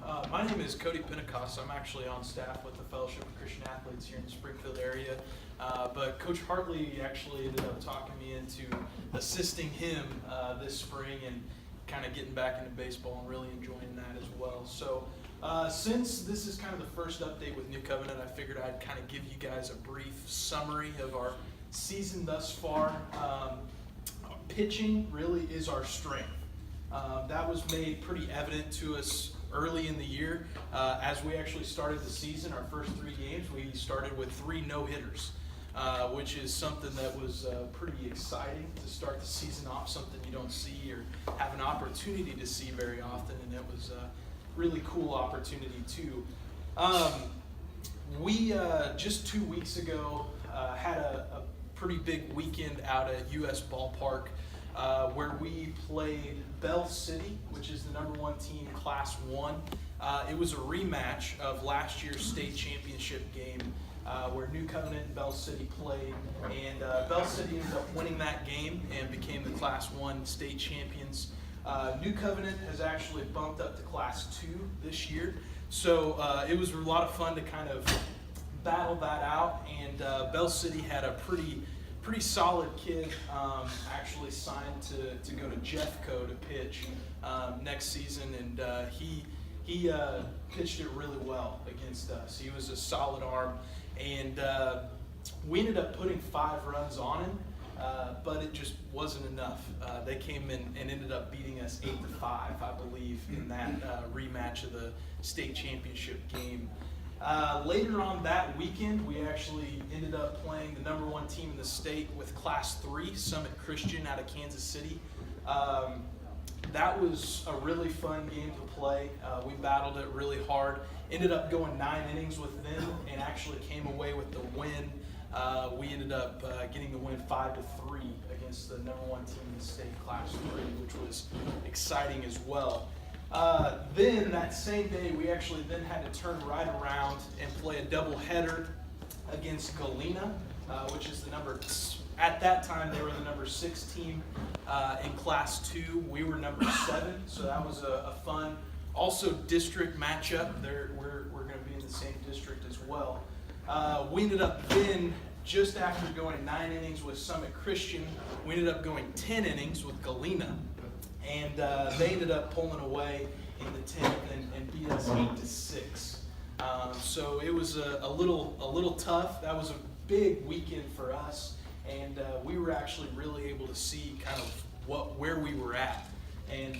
My name is Cody Pentecost. I'm actually on staff with the Fellowship of Christian Athletes here in the Springfield area. But Coach Hartley actually ended up talking me into assisting him this spring and kind of getting back into baseball and really enjoying that as well. So since this is kind of the first update with New Covenant, I figured I'd kind of give you guys a brief summary of our season thus far. Pitching really is our strength. That was made pretty evident to us early in the year. As we actually started the season, our first 3 games, we started with 3 no-hitters, which is something that was pretty exciting to start the season off, something you don't see or have an opportunity to see very often, and it was a really cool opportunity too. We just 2 weeks ago had a pretty big weekend out at US Ballpark where we played Bell City, which is the #1 team, Class 1. It was a rematch of last year's state championship game where New Covenant and Bell City played, and Bell City ended up winning that game and became the Class 1 state champions. New Covenant has actually bumped up to Class 2 this year, so it was a lot of fun to kind of battle that out, and Bell City had a pretty solid kid actually signed to go to Jeffco to pitch next season, and he pitched it really well against us. He was a solid arm, and we ended up putting 5 runs on him, but it just wasn't enough. They came in and ended up beating us 8-5, I believe, in that rematch of the state championship game. Later on that weekend, we actually ended up playing the #1 team in the state with Class 3, Summit Christian out of Kansas City. That was a really fun game to play. We battled it really hard. Ended up going 9 innings with them and actually came away with the win. We ended up getting the win 5-3 against the #1 team in the state, Class 3, which was exciting as well. Then that same day, we actually then had to turn right around and play a doubleheader against Galena, which is at that time they were the #6 team in Class 2. We were #7, so that was a fun, also district matchup. We're going to be in the same district as well. We ended up then, just after going 9 innings with Summit Christian, we ended up going 10 innings with Galena. And they ended up pulling away in the 10th and beat us 8-6. So it was a little tough. That was a big weekend for us, and we were actually really able to see kind of where we were at and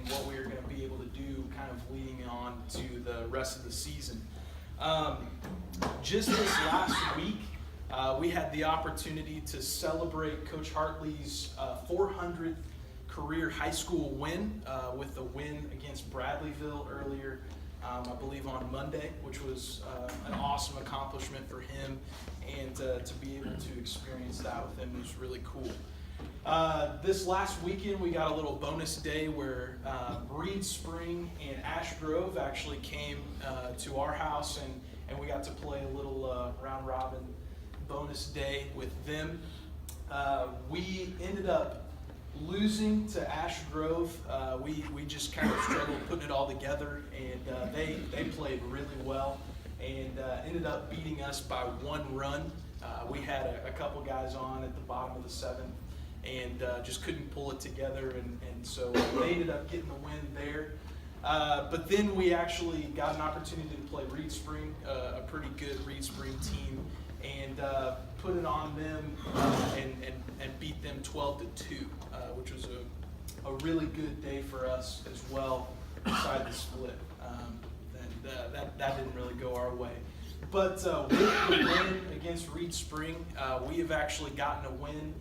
what we were going to be able to do, kind of leading on to the rest of the season. Just this last week, we had the opportunity to celebrate Coach Hartley's 400th career high school win with a win against Bradleyville earlier, I believe on Monday, which was an awesome accomplishment for him, and to be able to experience that with him was really cool. This last weekend we got a little bonus day where Reed Spring and Ash Grove actually came to our house, and we got to play a little round robin bonus day with them. We ended up losing to Ash Grove. We just kind of struggled putting it all together, and they played really well and ended up beating us by 1 run. We had a couple guys on at the bottom of the 7th and just couldn't pull it together, and so they ended up getting the win there. But then we actually got an opportunity to play Reed Spring, a pretty good Reed Spring team, and put it on them and beat them 12-2, which was a really good day for us as well, beside the split. That didn't really go our way. But with the win against Reed Spring, we have actually gotten a win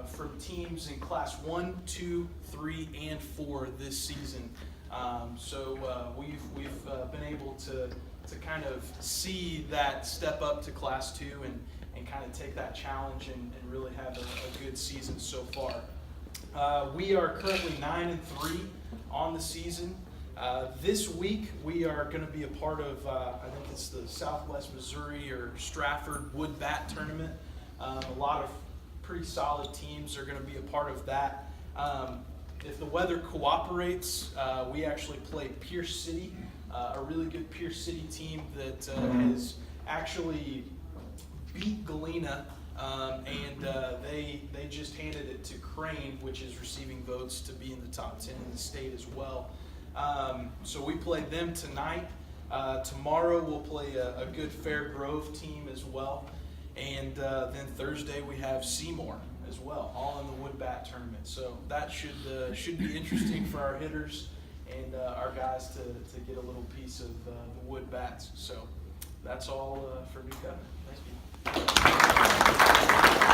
from teams in Class 1, 2, 3, and 4 this season. So we've been able to kind of see that step up to Class 2 and kind of take that challenge and really have a good season so far. We are currently 9-3 on the season. This week we are going to be a part of, I think it's the Southwest Missouri or Stratford Wood Bat Tournament. A lot of pretty solid teams are going to be a part of that. if the weather cooperates, we actually play Pierce City, a really good Pierce City team that has actually beat Galena, and they just handed it to Crane, which is receiving votes to be in the top 10 in the state as well. So we play them tonight. Tomorrow we'll play a good Fair Grove team as well. And then Thursday we have Seymour as well, all in the wood bat tournament. So that should be interesting for our hitters and our guys to get a little piece of the wood bats. So that's all for me, Kevin. Thank you.